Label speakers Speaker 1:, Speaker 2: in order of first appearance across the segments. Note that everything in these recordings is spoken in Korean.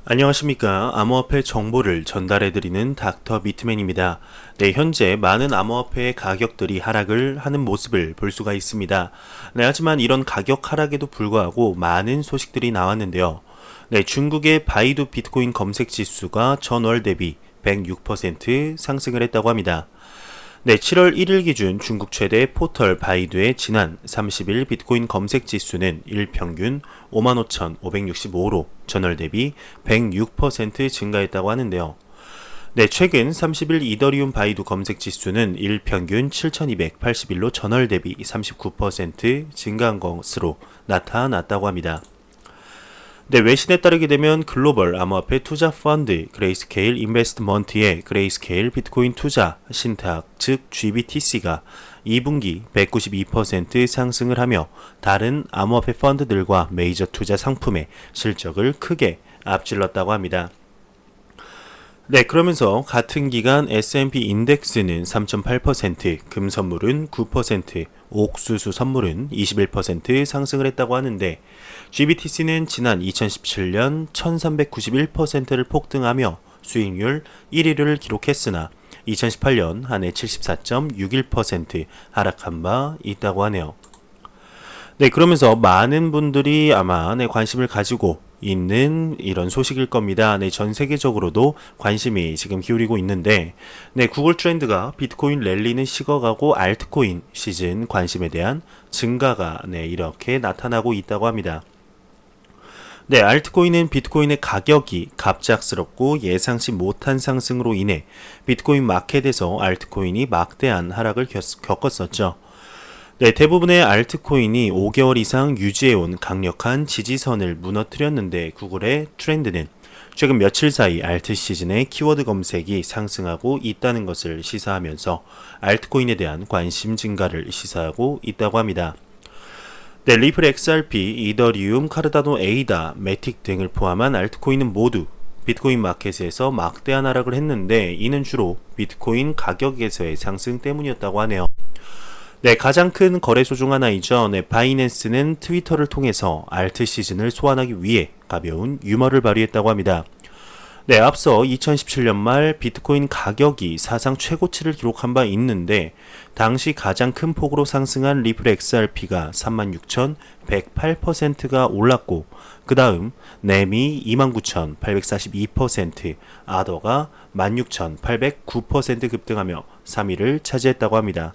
Speaker 1: 안녕하십니까. 암호화폐 정보를 전달해드리는 닥터 비트맨입니다. 네, 현재 많은 암호화폐의 가격들이 하락을 하는 모습을 볼 수가 있습니다. 네, 하지만 이런 가격 하락에도 불구하고 많은 소식들이 나왔는데요. 네, 중국의 바이두 비트코인 검색 지수가 전월 대비 106% 상승을 했다고 합니다. 네, 7월 1일 기준 중국 최대 포털 바이두의 지난 30일 비트코인 검색 지수는 일평균 55,565로 전월 대비 106% 증가했다고 하는데요. 네, 최근 30일 이더리움 바이두 검색 지수는 일평균 7,281로 전월 대비 39% 증가한 것으로 나타났다고 합니다. 네, 외신에 따르게 되면 글로벌 암호화폐 투자 펀드 그레이스케일 인베스트먼트의 그레이스케일 비트코인 투자 신탁 즉 GBTC가 2분기 192% 상승을 하며 다른 암호화폐 펀드들과 메이저 투자 상품의 실적을 크게 앞질렀다고 합니다. 네, 그러면서 같은 기간 S&P 인덱스는 3.8%, 금선물은 9%, 옥수수 선물은 21% 상승을 했다고 하는데 GBTC는 지난 2017년 1391%를 폭등하며 수익률 1위를 기록했으나 2018년 한 해 74.61% 하락한 바 있다고 하네요. 네, 그러면서 많은 분들이 아마 관심을 가지고 있는 이런 소식일 겁니다. 네, 전 세계적으로도 관심이 지금 기울이고 있는데, 네, 구글 트렌드가 비트코인 랠리는 식어가고 알트코인 시즌 관심에 대한 증가가 이렇게 나타나고 있다고 합니다. 네, 알트코인은 비트코인의 가격이 갑작스럽고 예상치 못한 상승으로 인해 비트코인 마켓에서 알트코인이 막대한 하락을 겪었었죠. 네, 대부분의 알트코인이 5개월 이상 유지해온 강력한 지지선을 무너뜨렸는데 구글의 트렌드는 최근 며칠 사이 알트 시즌의 키워드 검색이 상승하고 있다는 것을 시사하면서 알트코인에 대한 관심 증가를 시사하고 있다고 합니다. 네, 리플 XRP, 이더리움, 카르다노 에이다, 매틱 등을 포함한 알트코인은 모두 비트코인 마켓에서 막대한 하락을 했는데 이는 주로 비트코인 가격에서의 상승 때문이었다고 하네요. 네, 가장 큰 거래소 중 하나이죠. 네, 바이낸스는 트위터를 통해서 알트 시즌을 소환하기 위해 가벼운 유머를 발휘했다고 합니다. 네, 앞서 2017년 말 비트코인 가격이 사상 최고치를 기록한 바 있는데 당시 가장 큰 폭으로 상승한 리플 XRP가 36,108%가 올랐고 그 다음 넴이 29,842%, 아더가 16,809% 급등하며 3위를 차지했다고 합니다.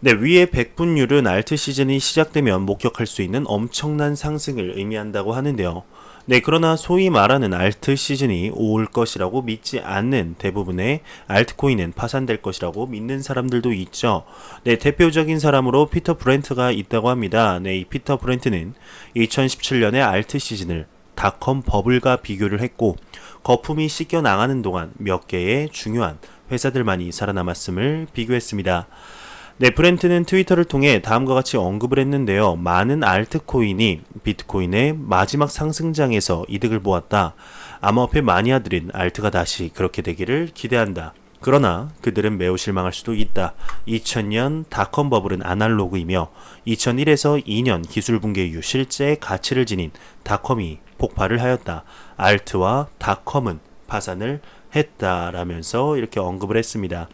Speaker 1: 네, 위의 백분율은 알트 시즌이 시작되면 목격할 수 있는 엄청난 상승을 의미한다고 하는데요. 네, 그러나 소위 말하는 알트 시즌이 올 것이라고 믿지 않는 대부분의 알트코인은 파산될 것이라고 믿는 사람들도 있죠. 네, 대표적인 사람으로 피터 브렌트가 있다고 합니다. 네, 이 피터 브렌트는 2017년의 알트 시즌을 닷컴 버블과 비교를 했고 거품이 씻겨 나가는 동안 몇 개의 중요한 회사들만이 살아남았음을 비교했습니다. 네, 브렌트는 트위터를 통해 다음과 같이 언급을 했는데요. 많은 알트코인이 비트코인의 마지막 상승장에서 이득을 보았다. 암호화폐 마니아들은 알트가 다시 그렇게 되기를 기대한다. 그러나 그들은 매우 실망할 수도 있다. 2000년 닷컴 버블은 아날로그이며 2001에서 2년 기술 붕괴 이후 실제 가치를 지닌 닷컴이 폭발을 하였다. 알트와 닷컴은 파산을 했다라면서 이렇게 언급을 했습니다.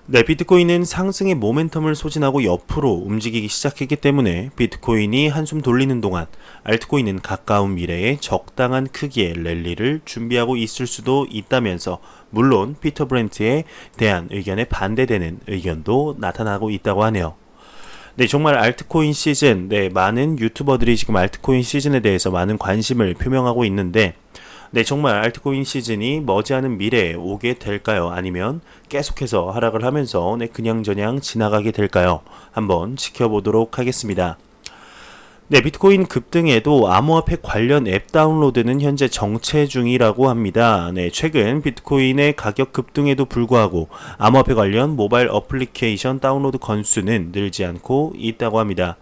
Speaker 1: 네, 비트코인은 상승의 모멘텀을 소진하고 옆으로 움직이기 시작했기 때문에 비트코인이 한숨 돌리는 동안 알트코인은 가까운 미래에 적당한 크기의 랠리를 준비하고 있을 수도 있다면서 물론 피터 브렌트에 대한 의견에 반대되는 의견도 나타나고 있다고 하네요. 네, 정말 알트코인 시즌, 네, 많은 유튜버들이 지금 알트코인 시즌에 대해서 많은 관심을 표명하고 있는데 네, 정말 알트코인 시즌이 머지않은 미래에 오게 될까요? 아니면 계속해서 하락을 하면서 그냥저냥 지나가게 될까요? 한번 지켜보도록 하겠습니다. 네, 비트코인 급등에도 암호화폐 관련 앱 다운로드는 현재 정체 중이라고 합니다. 네, 최근 비트코인의 가격 급등에도 불구하고 암호화폐 관련 모바일 어플리케이션 다운로드 건수는 늘지 않고 있다고 합니다.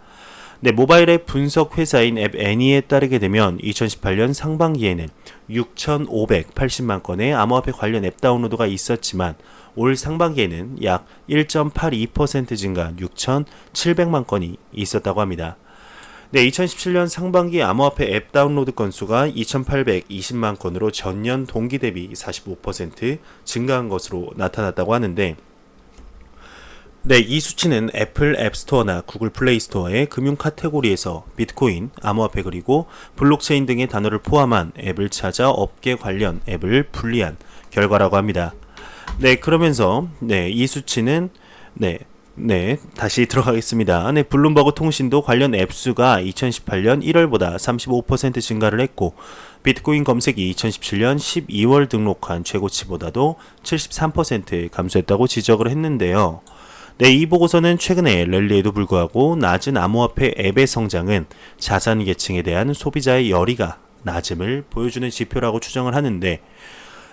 Speaker 1: 네, 모바일 앱 분석 회사인 앱 애니에 따르게 되면 2018년 상반기에는 6,580만 건의 암호화폐 관련 앱 다운로드가 있었지만 올 상반기에는 약 1.82% 증가한 6,700만 건이 있었다고 합니다. 네, 2017년 상반기 암호화폐 앱 다운로드 건수가 2,820만 건으로 전년 동기 대비 45% 증가한 것으로 나타났다고 하는데, 네, 이 수치는 애플 앱스토어나 구글 플레이 스토어의 금융 카테고리에서 비트코인, 암호화폐 그리고 블록체인 등의 단어를 포함한 앱을 찾아 업계 관련 앱을 분리한 결과라고 합니다. 네, 그러면서 이 수치는 다시 들어가겠습니다. 블룸버그 통신도 관련 앱 수가 2018년 1월보다 35% 증가를 했고, 비트코인 검색이 2017년 12월 등록한 최고치보다도 73% 감소했다고 지적을 했는데요. 네, 이 보고서는 최근에 랠리에도 불구하고 낮은 암호화폐 앱의 성장은 자산 계층에 대한 소비자의 열의가 낮음을 보여주는 지표라고 추정을 하는데,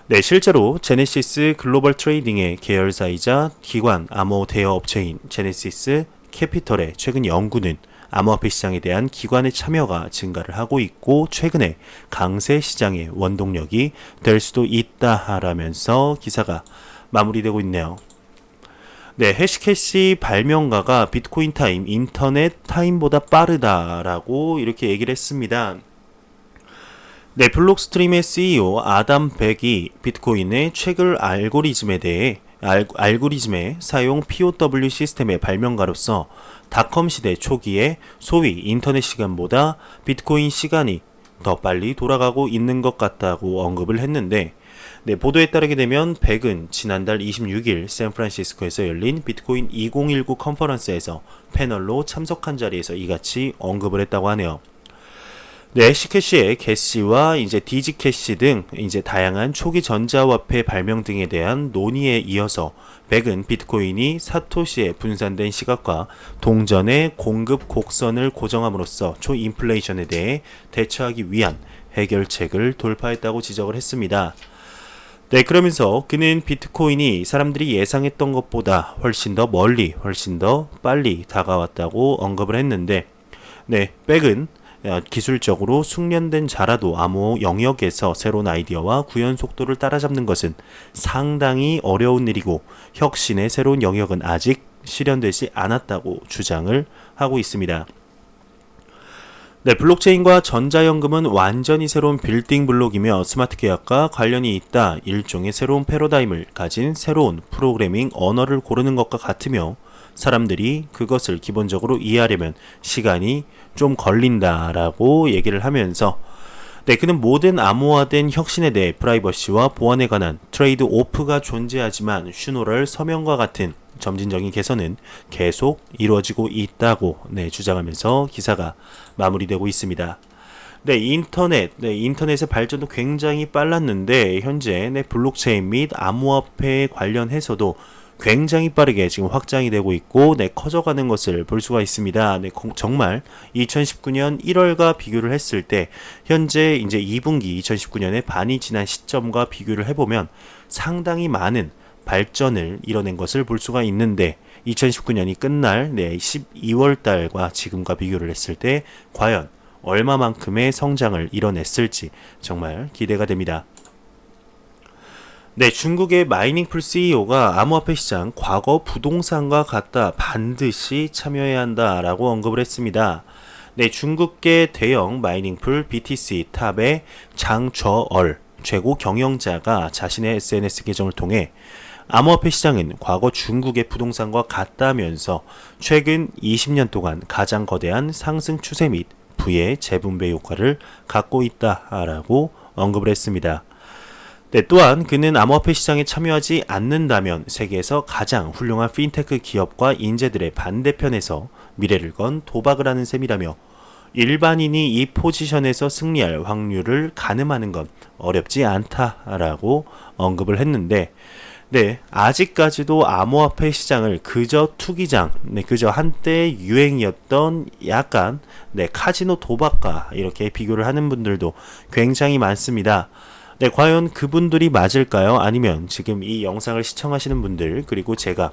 Speaker 1: 네, 실제로 제네시스 글로벌 트레이딩의 계열사이자 기관 암호 대여 업체인 제네시스 캐피털의 최근 연구는 암호화폐 시장에 대한 기관의 참여가 증가를 하고 있고 최근에 강세 시장의 원동력이 될 수도 있다라면서 기사가 마무리되고 있네요. 네, 해시캐시 발명가가 비트코인 타임, 인터넷 타임보다 빠르다라고 이렇게 얘기를 했습니다. 네, 블록스트림의 CEO 아담 백이 비트코인의 최근 알고리즘에 대해 알고리즘의 사용 POW 시스템의 발명가로서 닷컴 시대 초기에 소위 인터넷 시간보다 비트코인 시간이 더 빨리 돌아가고 있는 것 같다고 언급을 했는데, 네, 보도에 따르게 되면 백은 지난달 26일 샌프란시스코에서 열린 비트코인 2019 컨퍼런스에서 패널로 참석한 자리에서 이같이 언급을 했다고 하네요. 네, 해시캐시의 개시와 이제 디지캐시 등 이제 다양한 초기 전자화폐 발명 등에 대한 논의에 이어서 백은 비트코인이 사토시에 분산된 시각과 동전의 공급 곡선을 고정함으로써 초인플레이션에 대해 대처하기 위한 해결책을 돌파했다고 지적을 했습니다. 네, 그러면서 그는 비트코인이 사람들이 예상했던 것보다 훨씬 더 멀리, 훨씬 더 빨리 다가왔다고 언급을 했는데, 네, 백은 기술적으로 숙련된 자라도 암호 영역에서 새로운 아이디어와 구현 속도를 따라잡는 것은 상당히 어려운 일이고 혁신의 새로운 영역은 아직 실현되지 않았다고 주장을 하고 있습니다. 네, 블록체인과 전자연금은 완전히 새로운 빌딩 블록이며 스마트 계약과 관련이 있다. 일종의 새로운 패러다임을 가진 새로운 프로그래밍 언어를 고르는 것과 같으며 사람들이 그것을 기본적으로 이해하려면 시간이 좀 걸린다라고 얘기를 하면서, 네, 그는 모든 암호화된 혁신에 대해 프라이버시와 보안에 관한 트레이드 오프가 존재하지만 슈노럴 서명과 같은 점진적인 개선은 계속 이루어지고 있다고 주장하면서 기사가 마무리되고 있습니다. 네, 인터넷의 발전도 굉장히 빨랐는데 현재 블록체인 및 암호화폐에 관련해서도 굉장히 빠르게 지금 확장이 되고 있고 커져가는 것을 볼 수가 있습니다. 정말 2019년 1월과 비교를 했을 때 현재 이제 2분기 2019년에 반이 지난 시점과 비교를 해보면 상당히 많은 발전을 이뤄낸 것을 볼 수가 있는데 2019년이 끝날 12월 달과 지금과 비교를 했을 때 과연 얼마만큼의 성장을 이뤄냈을지 정말 기대가 됩니다. 네, 중국의 마이닝풀 CEO가 암호화폐 시장 과거 부동산과 같다, 반드시 참여해야 한다라고 언급을 했습니다. 네, 중국계 대형 마이닝풀 BTC 탑의 장저얼 최고 경영자가 자신의 SNS 계정을 통해 암호화폐 시장은 과거 중국의 부동산과 같다면서 최근 20년 동안 가장 거대한 상승 추세 및 부의 재분배 효과를 갖고 있다라고 언급을 했습니다. 네, 또한 그는 암호화폐 시장에 참여하지 않는다면 세계에서 가장 훌륭한 핀테크 기업과 인재들의 반대편에서 미래를 건 도박을 하는 셈이라며 일반인이 이 포지션에서 승리할 확률을 가늠하는 건 어렵지 않다라고 언급을 했는데, 네, 아직까지도 암호화폐 시장을 그저 투기장, 그저 한때 유행이었던 약간 카지노 도박과 이렇게 비교를 하는 분들도 굉장히 많습니다. 네, 과연 그분들이 맞을까요? 아니면 지금 이 영상을 시청하시는 분들, 그리고 제가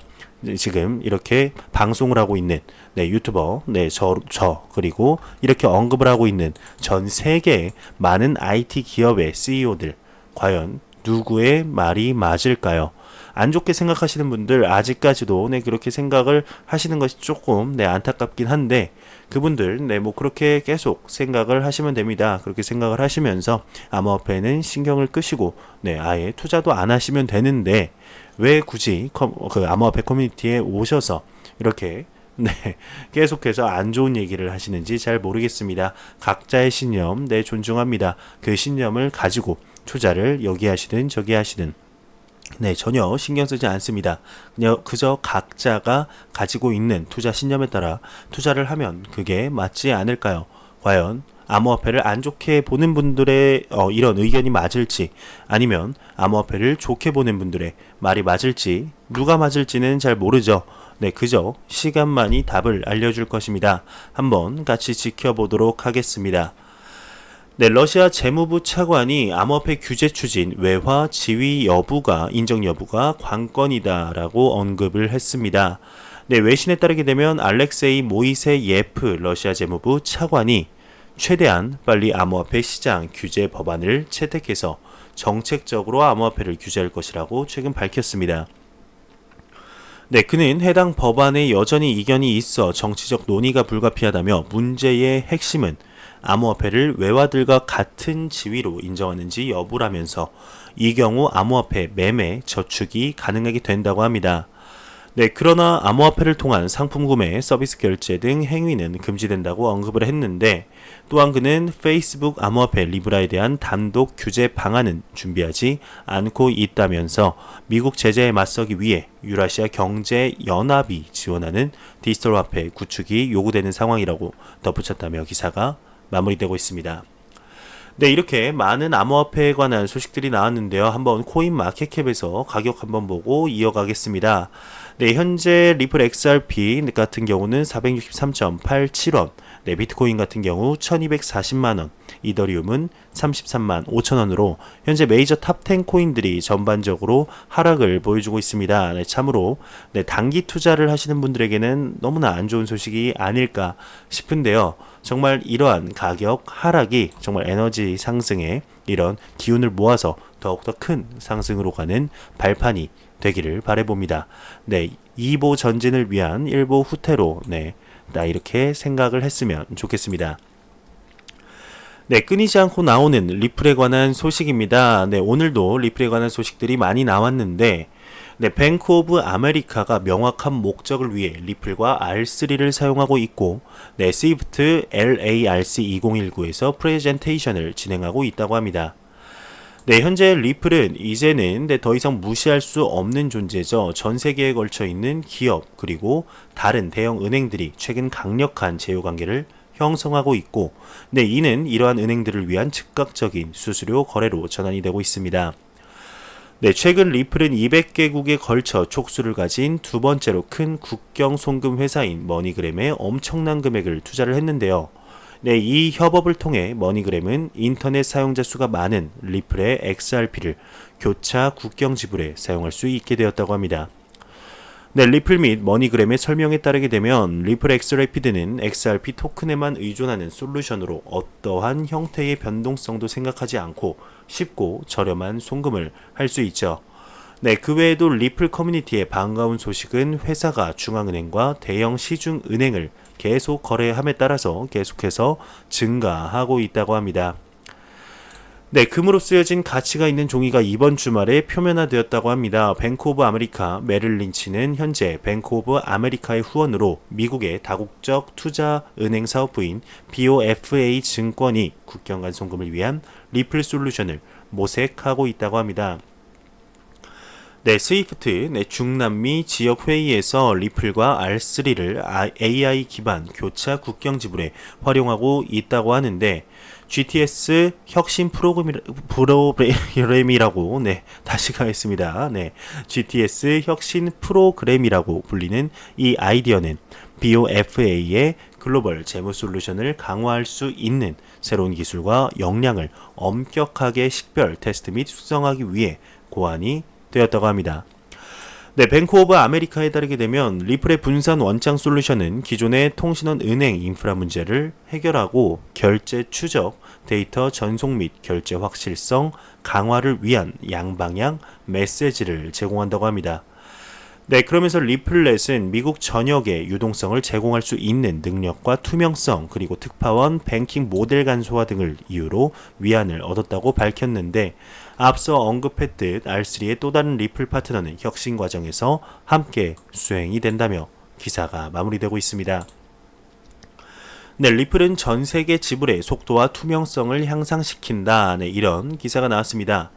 Speaker 1: 지금 이렇게 방송을 하고 있는 유튜버, 그리고 이렇게 언급을 하고 있는 전 세계의 많은 IT 기업의 CEO들, 과연 누구의 말이 맞을까요? 안 좋게 생각하시는 분들 아직까지도 그렇게 생각을 하시는 것이 조금 안타깝긴 한데, 그분들 뭐 그렇게 계속 생각을 하시면 됩니다. 그렇게 생각을 하시면서 암호화폐는 신경을 끄시고 아예 투자도 안 하시면 되는데, 왜 굳이 그 암호화폐 커뮤니티에 오셔서 이렇게 계속해서 안 좋은 얘기를 하시는지 잘 모르겠습니다. 각자의 신념 존중합니다. 그 신념을 가지고 투자를 여기 하시든 저기 하시든 전혀 신경 쓰지 않습니다. 그냥 그저 각자가 가지고 있는 투자 신념에 따라 투자를 하면 그게 맞지 않을까요? 과연 암호화폐를 안 좋게 보는 분들의 이런 의견이 맞을지, 아니면 암호화폐를 좋게 보는 분들의 말이 맞을지, 누가 맞을지는 잘 모르죠. 그저 시간만이 답을 알려줄 것입니다. 한번 같이 지켜보도록 하겠습니다. 러시아 재무부 차관이 암호화폐 규제 추진, 외화 지위 여부가, 인정 여부가 관건이다라고 언급을 했습니다. 외신에 따르게 되면 알렉세이 모이세예프 러시아 재무부 차관이 최대한 빨리 암호화폐 시장 규제 법안을 채택해서 정책적으로 암호화폐를 규제할 것이라고 최근 밝혔습니다. 그는 해당 법안에 여전히 이견이 있어 정치적 논의가 불가피하다며, 문제의 핵심은 암호화폐를 외화들과 같은 지위로 인정하는지 여부라면서, 이 경우 암호화폐 매매, 저축이 가능하게 된다고 합니다. 그러나 암호화폐를 통한 상품 구매, 서비스 결제 등 행위는 금지된다고 언급을 했는데, 또한 그는 페이스북 암호화폐 리브라에 대한 단독 규제 방안은 준비하지 않고 있다면서, 미국 제재에 맞서기 위해 유라시아 경제연합이 지원하는 디지털 화폐 구축이 요구되는 상황이라고 덧붙였다며 기사가 마무리되고 있습니다. 이렇게 많은 암호화폐에 관한 소식들이 나왔는데요. 한번 코인마켓캡에서 가격 한번 보고 이어가겠습니다. 현재 리플 XRP 같은 경우는 463.87원, 비트코인 같은 경우 1240만원, 이더리움은 33만 5천원으로 현재 메이저 탑10 코인들이 전반적으로 하락을 보여주고 있습니다. 참으로 단기 투자를 하시는 분들에게는 너무나 안 좋은 소식이 아닐까 싶은데요. 정말 이러한 가격 하락이 정말 에너지 상승에 이런 기운을 모아서 더욱더 큰 상승으로 가는 발판이 되기를 바라봅니다. 2보 전진을 위한 1보 후퇴로 이렇게 생각을 했으면 좋겠습니다. 끊이지 않고 나오는 리플에 관한 소식입니다. 오늘도 리플에 관한 소식들이 많이 나왔는데, 뱅크 오브 아메리카가 명확한 목적을 위해 리플과 R3를 사용하고 있고, 스위프트 LARC2019에서 프레젠테이션을 진행하고 있다고 합니다. 현재 리플은 이제는 더 이상 무시할 수 없는 존재죠. 전 세계에 걸쳐 있는 기업 그리고 다른 대형 은행들이 최근 강력한 제휴 관계를 형성하고 있고, 이는 이러한 은행들을 위한 즉각적인 수수료 거래로 전환이 되고 있습니다. 최근 리플은 200개국에 걸쳐 촉수를 가진 두 번째로 큰 국경 송금 회사인 머니그램에 엄청난 금액을 투자를 했는데요. 이 협업을 통해 머니그램은 인터넷 사용자 수가 많은 리플의 XRP를 교차 국경 지불에 사용할 수 있게 되었다고 합니다. 리플 및 머니그램의 설명에 따르게 되면 리플 XRP는 XRP 토큰에만 의존하는 솔루션으로 어떠한 형태의 변동성도 생각하지 않고 쉽고 저렴한 송금을 할 수 있죠. 그 외에도 리플 커뮤니티의 반가운 소식은 회사가 중앙은행과 대형 시중은행을 계속 거래함에 따라서 계속해서 증가하고 있다고 합니다. 금으로 쓰여진 가치가 있는 종이가 이번 주말에 표면화되었다고 합니다. 뱅크 오브 아메리카 메릴 린치는 현재 뱅크 오브 아메리카의 후원으로 미국의 다국적 투자 은행 사업부인 BOFA 증권이 국경 간 송금을 위한 리플 솔루션을 모색하고 있다고 합니다. 스위프트 중남미 지역 회의에서 리플과 R3를 AI 기반 교차 국경 지불에 활용하고 있다고 하는데, GTS 혁신 프로그램이라고 다시 가겠습니다. GTS 혁신 프로그램이라고 불리는 이 아이디어는 BOFA의 글로벌 재무 솔루션을 강화할 수 있는 새로운 기술과 역량을 엄격하게 식별, 테스트 및 숙성하기 위해 고안이 되었다고 합니다. 뱅크 오브 아메리카에 따르게 되면 리플의 분산 원장 솔루션은 기존의 통신원 은행 인프라 문제를 해결하고 결제 추적, 데이터 전송 및 결제 확실성 강화를 위한 양방향 메시지를 제공한다고 합니다. 네, 그러면서 리플렛은 미국 전역에 유동성을 제공할 수 있는 능력과 투명성, 그리고 특파원 뱅킹 모델 간소화 등을 이유로 위안을 얻었다고 밝혔는데, 앞서 언급했듯 R3의 또 다른 리플 파트너는 혁신 과정에서 함께 수행이 된다며 기사가 마무리되고 있습니다. 네, 리플은 전 세계 지불의 속도와 투명성을 향상시킨다. 네, 이런 기사가 나왔습니다.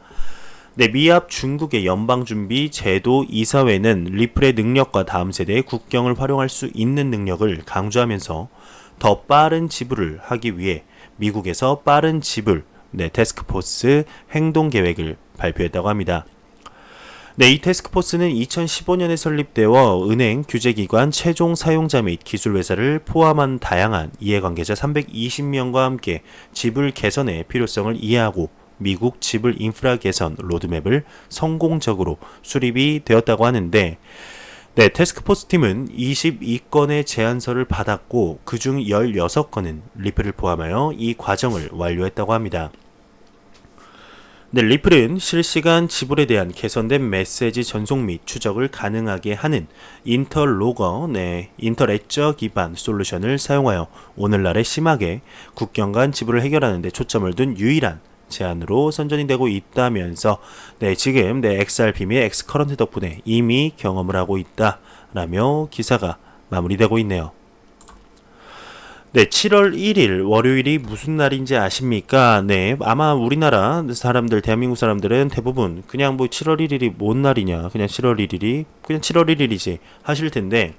Speaker 1: 네, 미합 중국의 연방준비 제도 이사회는 리플의 능력과 다음 세대의 국경을 활용할 수 있는 능력을 강조하면서 더 빠른 지불을 하기 위해 미국에서 빠른 지불 태스크포스 행동 계획을 발표했다고 합니다. 네, 이 태스크포스는 2015년에 설립되어 은행, 규제기관, 최종 사용자 및 기술회사를 포함한 다양한 이해관계자 320명과 함께 지불 개선의 필요성을 이해하고 미국 지불 인프라 개선 로드맵을 성공적으로 수립이 되었다고 하는데, 네, 태스크포스 팀은 22건의 제안서를 받았고 그중 16건은 리플을 포함하여 이 과정을 완료했다고 합니다. 네, 리플은 실시간 지불에 대한 개선된 메시지 전송 및 추적을 가능하게 하는 인터로거, 인터레저 기반 솔루션을 사용하여 오늘날에 심하게 국경 간 지불을 해결하는 데 초점을 둔 유일한 제안으로 선전이 되고 있다면서 지금 XRP 및 엑스커런트 덕분에 이미 경험을 하고 있다라며 기사가 마무리되고 있네요. 네, 7월 1일 월요일이 무슨 날인지 아십니까? 네, 아마 우리나라 사람들, 대한민국 사람들은 대부분 그냥 7월 1일이 뭔 날이냐, 그냥 7월 1일이지 하실 텐데,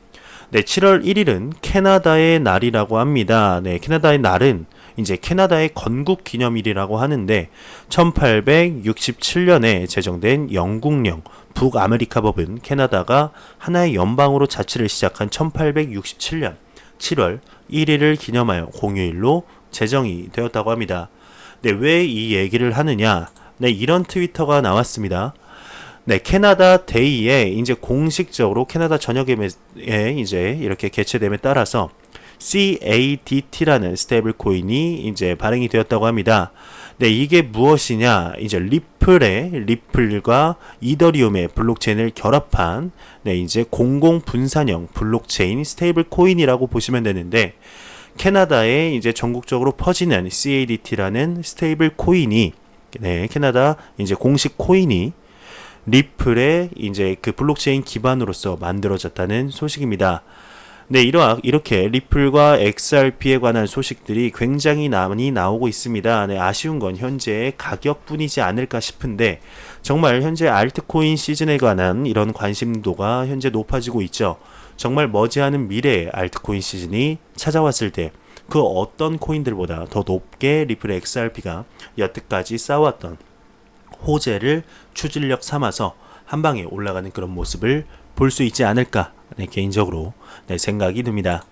Speaker 1: 네, 7월 1일은 캐나다의 날이라고 합니다. 네, 캐나다의 날은 이제 캐나다의 건국 기념일이라고 하는데 1867년에 제정된 영국령 북아메리카 법은 캐나다가 하나의 연방으로 자치를 시작한 1867년 7월 1일을 기념하여 공휴일로 제정이 되었다고 합니다. 네, 왜 이 얘기를 하느냐? 네, 이런 트위터가 나왔습니다. 네, 캐나다 데이에 이제 공식적으로 캐나다 전역에 이제 이렇게 개최됨에 따라서 CADT라는 스테이블 코인이 이제 발행이 되었다고 합니다. 네, 이게 무엇이냐? 이제 리플과 이더리움의 블록체인을 결합한 이제 공공 분산형 블록체인 스테이블 코인이라고 보시면 되는데, 캐나다에 이제 전국적으로 퍼지는 CADT라는 스테이블 코인이 캐나다 이제 공식 코인이 리플의 이제 그 블록체인 기반으로서 만들어졌다는 소식입니다. 네, 이렇게 리플과 XRP에 관한 소식들이 굉장히 많이 나오고 있습니다. 네, 아쉬운 건 현재의 가격뿐이지 않을까 싶은데, 정말 현재 알트코인 시즌에 관한 이런 관심도가 현재 높아지고 있죠. 정말 머지않은 미래의 알트코인 시즌이 찾아왔을 때 그 어떤 코인들보다 더 높게 리플의 XRP가 여태까지 쌓아왔던 호재를 추진력 삼아서 한방에 올라가는 그런 모습을 볼 수 있지 않을까, 개인적으로 생각이 듭니다.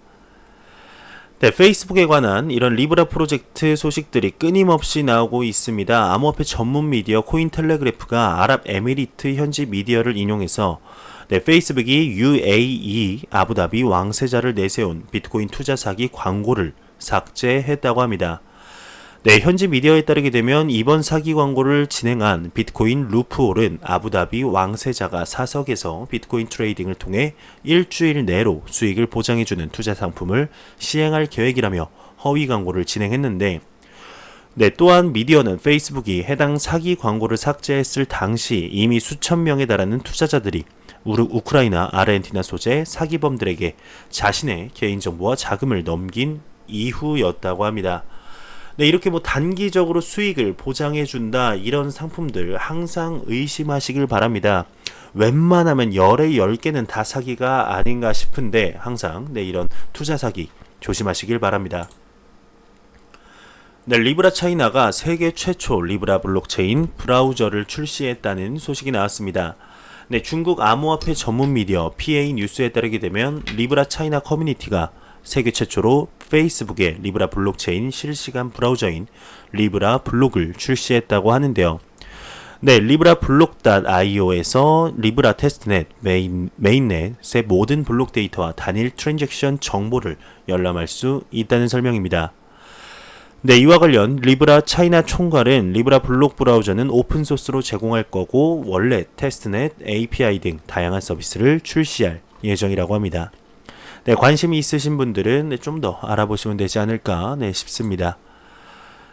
Speaker 1: 네, 페이스북에 관한 이런 리브라 프로젝트 소식들이 끊임없이 나오고 있습니다. 암호화폐 전문 미디어 코인텔레그래프가 아랍에미리트 현지 미디어를 인용해서 페이스북이 UAE 아부다비 왕세자를 내세운 비트코인 투자 사기 광고를 삭제했다고 합니다. 네, 현지 미디어에 따르게 되면 이번 사기 광고를 진행한 비트코인 루프홀은 아부다비 왕세자가 사석에서 비트코인 트레이딩을 통해 일주일 내로 수익을 보장해주는 투자 상품을 시행할 계획이라며 허위 광고를 진행했는데, 네, 또한 미디어는 페이스북이 해당 사기 광고를 삭제했을 당시 이미 수천 명에 달하는 투자자들이 우크라이나, 아르헨티나 소재 사기범들에게 자신의 개인정보와 자금을 넘긴 이후였다고 합니다. 네, 이렇게 단기적으로 수익을 보장해준다, 이런 상품들 항상 의심하시길 바랍니다. 웬만하면 열에 10개는 다 사기가 아닌가 싶은데 항상 이런 투자 사기 조심하시길 바랍니다. 네, 리브라 차이나가 세계 최초 리브라 블록체인 브라우저를 출시했다는 소식이 나왔습니다. 네, 중국 암호화폐 전문 미디어 PA 뉴스에 따르게 되면 리브라 차이나 커뮤니티가 세계 최초로 페이스북의 리브라 블록체인 실시간 브라우저인 리브라 블록을 출시했다고 하는데요. 네, 리브라 블록.io에서 리브라 테스트넷, 메인넷의 모든 블록 데이터와 단일 트랜잭션 정보를 열람할 수 있다는 설명입니다. 네, 이와 관련 리브라 차이나 총괄은 리브라 블록 브라우저는 오픈소스로 제공할 거고 원래 테스트넷, API 등 다양한 서비스를 출시할 예정이라고 합니다. 네, 관심이 있으신 분들은 좀 더 알아보시면 되지 않을까 싶습니다.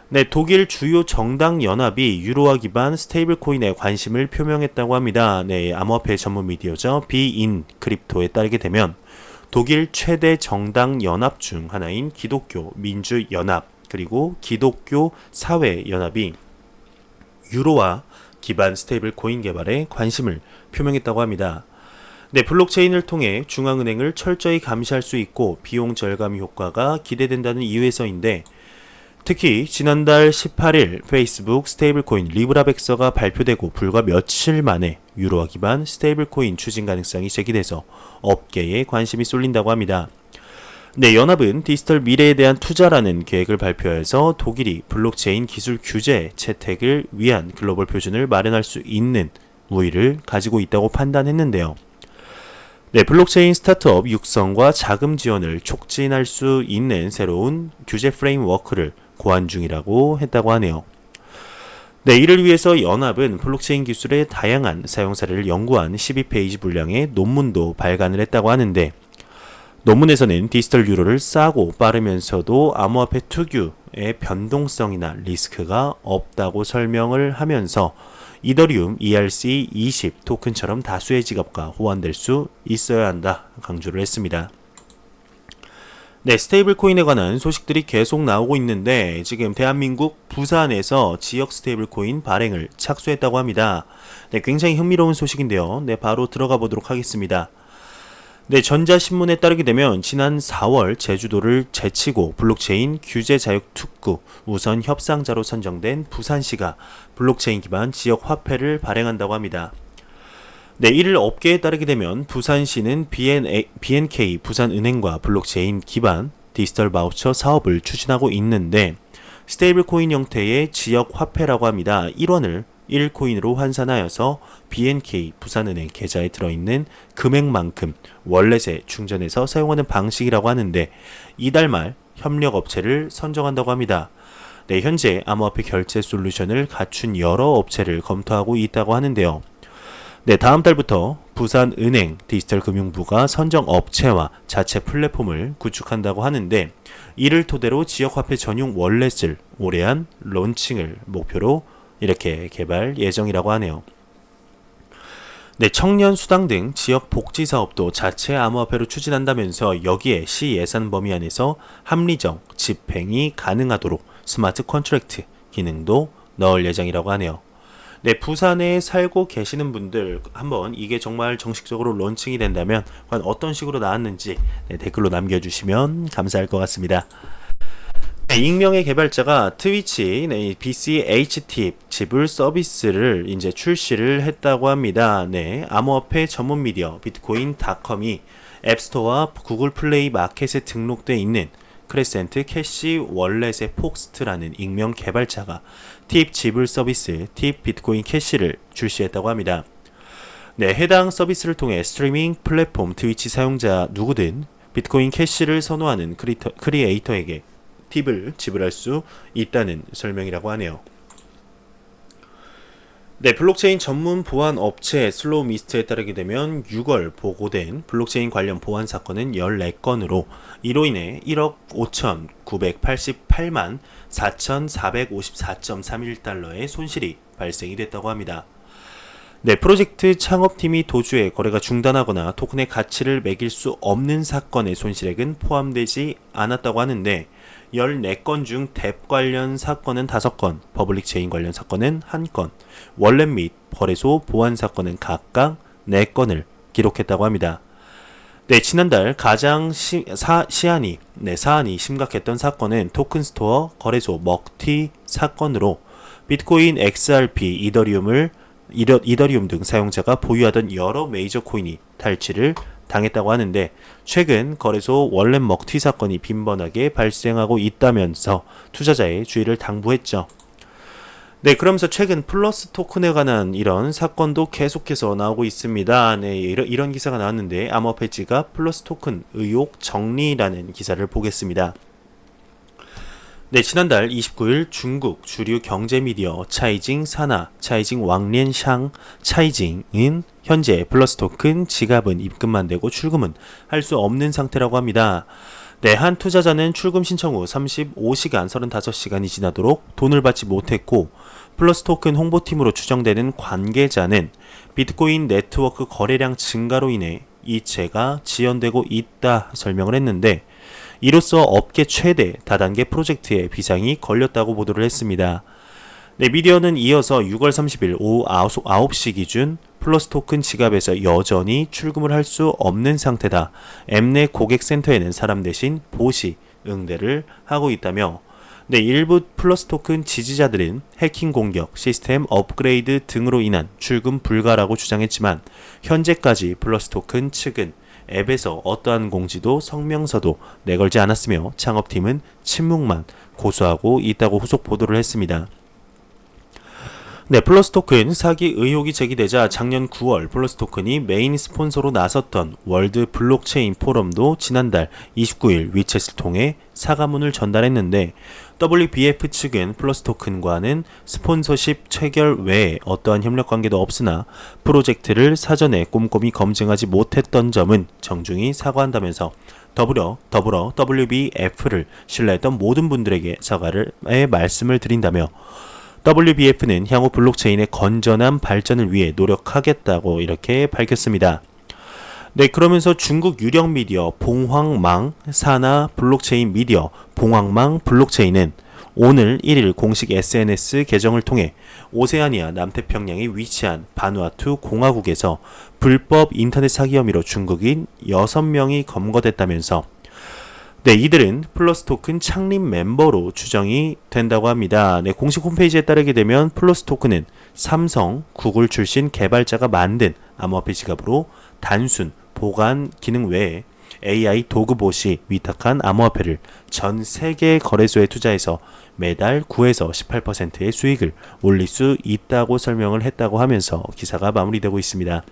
Speaker 1: 네, 독일 주요 정당 연합이 유로화 기반 스테이블 코인에 관심을 표명했다고 합니다. 네, 암호화폐 전문 미디어죠. 비인 크립토에 따르게 되면 독일 최대 정당 연합 중 하나인 기독교 민주 연합 그리고 기독교 사회 연합이 유로화 기반 스테이블 코인 개발에 관심을 표명했다고 합니다. 네, 블록체인을 통해 중앙은행을 철저히 감시할 수 있고 비용 절감 효과가 기대된다는 이유에서인데 특히 지난달 18일 페이스북 스테이블코인 리브라 백서가 발표되고 불과 며칠 만에 유로화 기반 스테이블코인 추진 가능성이 제기돼서 업계에 관심이 쏠린다고 합니다. 네, 연합은 디지털 미래에 대한 투자라는 계획을 발표해서 독일이 블록체인 기술 규제 채택을 위한 글로벌 표준을 마련할 수 있는 우위를 가지고 있다고 판단했는데요. 네, 블록체인 스타트업 육성과 자금 지원을 촉진할 수 있는 새로운 규제 프레임워크를 고안 중이라고 했다고 하네요. 네, 이를 위해서 연합은 블록체인 기술의 다양한 사용 사례를 연구한 12페이지 분량의 논문도 발간을 했다고 하는데 논문에서는 디지털 유로를 싸고 빠르면서도 암호화폐 특유의 변동성이나 리스크가 없다고 설명을 하면서 이더리움 ERC20 토큰처럼 다수의 지갑과 호환될 수 있어야 한다 강조를 했습니다. 네, 스테이블 코인에 관한 소식들이 계속 나오고 있는데 지금 대한민국 부산에서 지역 스테이블 코인 발행을 착수했다고 합니다. 네, 굉장히 흥미로운 소식인데요. 네, 바로 들어가 보도록 하겠습니다. 네, 전자신문에 따르게 되면 지난 4월 제주도를 제치고 블록체인 규제 자격 특구 우선 협상자로 선정된 부산시가 블록체인 기반 지역 화폐를 발행한다고 합니다. 네, 이를 업계에 따르게 되면 부산시는 BNK 부산은행과 블록체인 기반 디지털 바우처 사업을 추진하고 있는데 스테이블 코인 형태의 지역 화폐라고 합니다. 1원을 1코인으로 환산하여서 BNK 부산은행 계좌에 들어있는 금액만큼 월렛에 충전해서 사용하는 방식이라고 하는데 이달 말 협력업체를 선정한다고 합니다. 네, 현재 암호화폐 결제 솔루션을 갖춘 여러 업체를 검토하고 있다고 하는데요. 네, 다음 달부터 부산은행 디지털금융부가 선정 업체와 자체 플랫폼을 구축한다고 하는데 이를 토대로 지역화폐 전용 월렛을 올해 안 론칭을 목표로 이렇게 개발 예정이라고 하네요. 네, 청년 수당 등 지역 복지 사업도 자체 암호화폐로 추진한다면서 여기에 시 예산 범위 안에서 합리적 집행이 가능하도록 스마트 컨트랙트 기능도 넣을 예정이라고 하네요. 네, 부산에 살고 계시는 분들 한번 이게 정말 정식적으로 론칭이 된다면 과연 어떤 식으로 나왔는지 댓글로 남겨주시면 감사할 것 같습니다. 네, 익명의 개발자가 트위치 BCH 지불 서비스를 이제 출시를 했다고 합니다. 네, 암호화폐 전문 미디어 비트코인닷컴이 앱스토어와 구글 플레이 마켓에 등록되어 있는 크레센트 캐시 월렛의 폭스트라는 익명 개발자가 팁 지불 서비스 팁 비트코인 캐시를 출시했다고 합니다. 네, 해당 서비스를 통해 스트리밍 플랫폼 트위치 사용자 누구든 비트코인 캐시를 선호하는 크리에이터에게 팁을 지불할 수 있다는 설명이라고 하네요. 네, 블록체인 전문 보안 업체 슬로우 미스트에 따르게 되면 6월 보고된 블록체인 관련 보안 사건은 14건으로 이로 인해 1억 5,988만 4,454.31달러의 손실이 발생이 됐다고 합니다. 네, 프로젝트 창업팀이 도주해 거래가 중단하거나 토큰의 가치를 매길 수 없는 사건의 손실액은 포함되지 않았다고 하는데 14건 중 뎁 관련 사건은 5건, 퍼블릭 체인 관련 사건은 1건, 월렛 및 거래소 보안 사건은 각각 4건을 기록했다고 합니다. 네, 지난달 가장 사안이 심각했던 사건은 토큰 스토어 거래소 먹튀 사건으로 비트코인, XRP, 이더리움 등 사용자가 보유하던 여러 메이저 코인이 탈취를 당했다고 하는데 최근 거래소 월렛 먹튀 사건이 빈번하게 발생하고 있다면서 투자자의 주의를 당부했죠. 네, 그러면서 최근 플러스 토큰에 관한 이런 사건도 계속해서 나오고 있습니다. 네, 이런 기사가 나왔는데 암호화폐 지갑 플러스 토큰 의혹 정리라는 기사를 보겠습니다. 네, 지난달 29일 중국 주류 경제 미디어 차이징 산하, 차이징 왕련샹, 차이징은 현재 플러스 토큰 지갑은 입금만 되고 출금은 할 수 없는 상태라고 합니다. 네, 한 투자자는 출금 신청 후 35시간, 35시간이 지나도록 돈을 받지 못했고 플러스 토큰 홍보팀으로 추정되는 관계자는 비트코인 네트워크 거래량 증가로 인해 이체가 지연되고 있다 설명을 했는데 이로써 업계 최대 다단계 프로젝트에 비상이 걸렸다고 보도를 했습니다. 네, 미디어는 이어서 6월 30일 오후 9시 기준 플러스 토큰 지갑에서 여전히 출금을 할 수 없는 상태다. 엠넷 고객센터에는 사람 대신 봇이 응대를 하고 있다며 네, 일부 플러스 토큰 지지자들은 해킹 공격, 시스템 업그레이드 등으로 인한 출금 불가라고 주장했지만 현재까지 플러스 토큰 측은 앱에서 어떠한 공지도 성명서도 내걸지 않았으며 창업팀은 침묵만 고수하고 있다고 후속 보도를 했습니다. 네, 플러스 토큰 사기 의혹이 제기되자 작년 9월 플러스 토큰이 메인 스폰서로 나섰던 월드 블록체인 포럼도 지난달 29일 위챗을 통해 사과문을 전달했는데 WBF 측은 플러스 토큰과는 스폰서십 체결 외에 어떠한 협력 관계도 없으나 프로젝트를 사전에 꼼꼼히 검증하지 못했던 점은 정중히 사과한다면서 더불어 WBF를 신뢰했던 모든 분들에게 사과의 말씀을 드린다며 WBF는 향후 블록체인의 건전한 발전을 위해 노력하겠다고 이렇게 밝혔습니다. 네, 그러면서 중국 유력 미디어 봉황망 산하 블록체인 미디어 봉황망 블록체인은 오늘 1일 공식 SNS 계정을 통해 오세아니아 남태평양에 위치한 바누아투 공화국에서 불법 인터넷 사기 혐의로 중국인 6명이 검거됐다면서 네, 이들은 플러스 토큰 창립 멤버로 추정이 된다고 합니다. 네, 공식 홈페이지에 따르게 되면 플러스 토큰은 삼성, 구글 출신 개발자가 만든 암호화폐 지갑으로 단순 보관 기능 외에 AI 도그봇이 위탁한 암호화폐를 전 세계 거래소에 투자해서 매달 9에서 18%의 수익을 올릴 수 있다고 설명을 했다고 하면서 기사가 마무리되고 있습니다.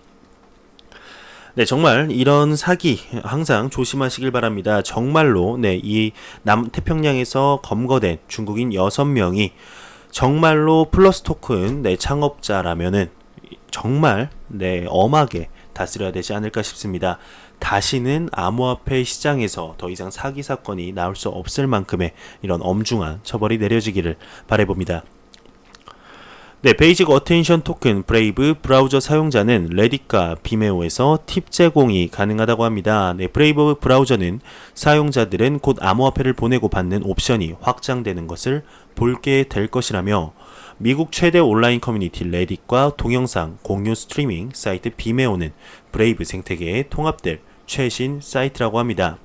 Speaker 1: 네, 정말 이런 사기 항상 조심하시길 바랍니다. 정말로 네, 이 남태평양에서 검거된 중국인 6명이 정말로 플러스 토큰 네, 창업자라면은 정말 네, 엄하게 다스려야 되지 않을까 싶습니다. 다시는 암호화폐 시장에서 더 이상 사기 사건이 나올 수 없을 만큼의 이런 엄중한 처벌이 내려지기를 바라봅니다. 네, 베이직 어텐션 토큰 브레이브 브라우저 사용자는 레딧과 비메오에서 팁 제공이 가능하다고 합니다. 네, 브레이브 브라우저는 사용자들은 곧 암호화폐를 보내고 받는 옵션이 확장되는 것을 볼게 될 것이라며 미국 최대 온라인 커뮤니티 레딧과 동영상 공유 스트리밍 사이트 비메오는 브레이브 생태계에 통합될 최신 사이트라고 합니다.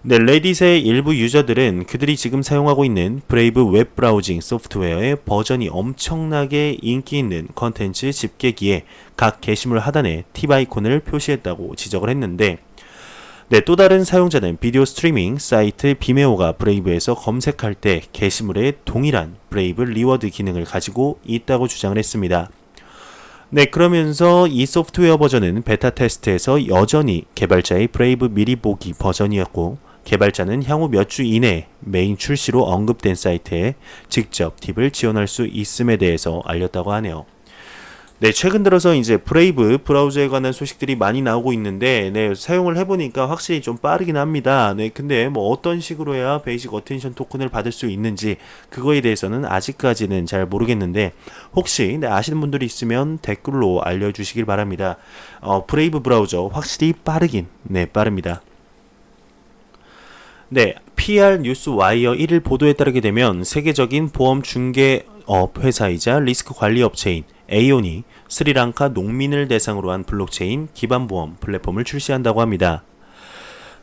Speaker 1: 네, 레딧의 일부 유저들은 그들이 지금 사용하고 있는 브레이브 웹 브라우징 소프트웨어의 버전이 엄청나게 인기 있는 컨텐츠 집계기에 각 게시물 하단에 팁 아이콘을 표시했다고 지적을 했는데 네, 또 다른 사용자는 비디오 스트리밍 사이트 비메오가 브레이브에서 검색할 때 게시물에 동일한 브레이브 리워드 기능을 가지고 있다고 주장을 했습니다. 네, 그러면서 이 소프트웨어 버전은 베타 테스트에서 여전히 개발자의 브레이브 미리 보기 버전이었고 개발자는 향후 몇 주 이내에 메인 출시로 언급된 사이트에 직접 팁을 지원할 수 있음에 대해서 알렸다고 하네요. 네, 최근 들어서 이제 브레이브 브라우저에 관한 소식들이 많이 나오고 있는데, 네, 사용을 해보니까 확실히 좀 빠르긴 합니다. 네, 근데 뭐 어떤 식으로 해야 베이직 어텐션 토큰을 받을 수 있는지 그거에 대해서는 아직까지는 잘 모르겠는데, 혹시 네, 아시는 분들이 있으면 댓글로 알려주시길 바랍니다. 브레이브 브라우저 확실히 빠르긴, 네, 빠릅니다. 네, PR 뉴스 와이어 1일 보도에 따르게 되면 세계적인 보험 중개업 회사이자 리스크 관리 업체인 에이온이 스리랑카 농민을 대상으로 한 블록체인 기반 보험 플랫폼을 출시한다고 합니다.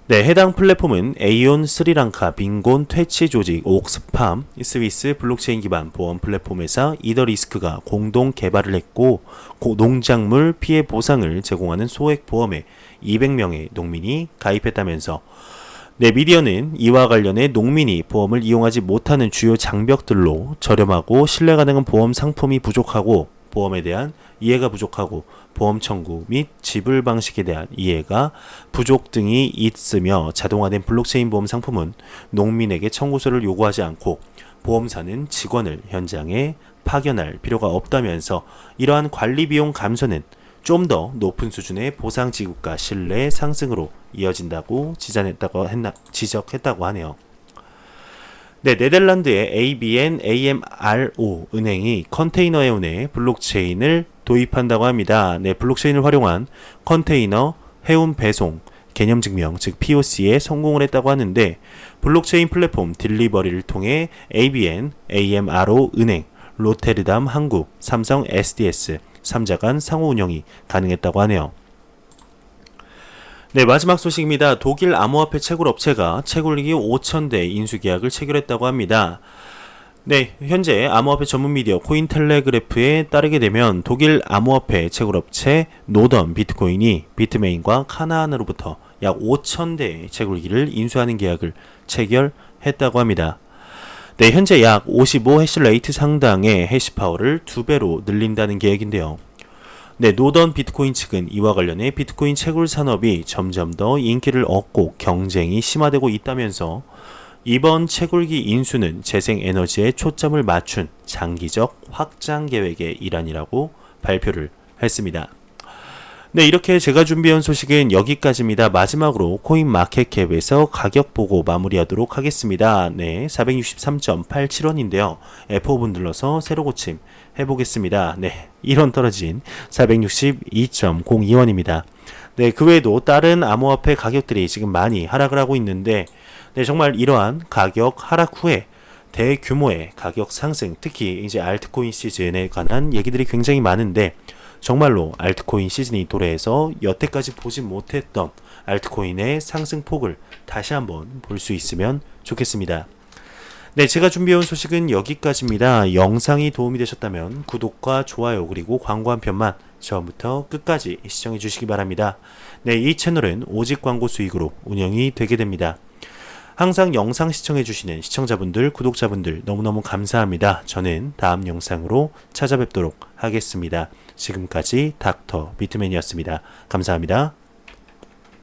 Speaker 1: 네, 해당 플랫폼은 에이온 스리랑카 빈곤 퇴치 조직 옥스팜 스위스 블록체인 기반 보험 플랫폼 회사 이더리스크가 공동 개발을 했고 농작물 피해 보상을 제공하는 소액 보험에 200명의 농민이 가입했다면서 네, 미디어는 이와 관련해 농민이 보험을 이용하지 못하는 주요 장벽들로 저렴하고 신뢰 가능한 보험 상품이 부족하고 보험에 대한 이해가 부족하고 보험 청구 및 지불 방식에 대한 이해가 부족 등이 있으며 자동화된 블록체인 보험 상품은 농민에게 청구서를 요구하지 않고 보험사는 직원을 현장에 파견할 필요가 없다면서 이러한 관리 비용 감소는 좀 더 높은 수준의 보상 지급과 신뢰 상승으로 이어진다고 지적했다고 하네요. 네, 네덜란드의 ABN AMRO 은행이 컨테이너 해운에 블록체인을 도입한다고 합니다. 네, 블록체인을 활용한 컨테이너 해운 배송 개념 증명, 즉 POC에 성공을 했다고 하는데 블록체인 플랫폼 딜리버리를 통해 ABN AMRO 은행, 로테르담 항구, 삼성 SDS 3자 간 상호 운영이 가능했다고 하네요. 네, 마지막 소식입니다. 독일 암호화폐 채굴 업체가 채굴기 5,000대 인수 계약을 체결했다고 합니다. 네, 현재 암호화폐 전문 미디어 코인텔레그래프에 따르게 되면 독일 암호화폐 채굴 업체 노던 비트코인이 비트메인과 카나안으로부터 약 5,000대의 채굴기를 인수하는 계약을 체결했다고 합니다. 네, 현재 약 55 해시레이트 상당의 해시파워를 2배로 늘린다는 계획인데요. 네, 노던 비트코인 측은 이와 관련해 비트코인 채굴 산업이 점점 더 인기를 얻고 경쟁이 심화되고 있다면서 이번 채굴기 인수는 재생에너지에 초점을 맞춘 장기적 확장 계획의 일환이라고 발표를 했습니다. 네, 이렇게 제가 준비한 소식은 여기까지입니다. 마지막으로 코인마켓캡에서 가격 보고 마무리하도록 하겠습니다. 네, 463.87원인데요. F5분 눌러서 새로 고침 해보겠습니다. 네, 1원 떨어진 462.02원입니다. 네, 그 외에도 다른 암호화폐 가격들이 지금 많이 하락을 하고 있는데 네, 정말 이러한 가격 하락 후에 대규모의 가격 상승, 특히 이제 알트코인 시즌에 관한 얘기들이 굉장히 많은데 정말로 알트코인 시즌이 도래해서 여태까지 보지 못했던 알트코인의 상승폭을 다시 한번 볼 수 있으면 좋겠습니다. 네, 제가 준비해온 소식은 여기까지입니다. 영상이 도움이 되셨다면 구독과 좋아요 그리고 광고 한 편만 처음부터 끝까지 시청해 주시기 바랍니다. 네, 이 채널은 오직 광고 수익으로 운영이 되게 됩니다. 항상 영상 시청해주시는 시청자분들, 구독자분들 너무너무 감사합니다. 저는 다음 영상으로 찾아뵙도록 하겠습니다. 지금까지 닥터 비트맨이었습니다. 감사합니다.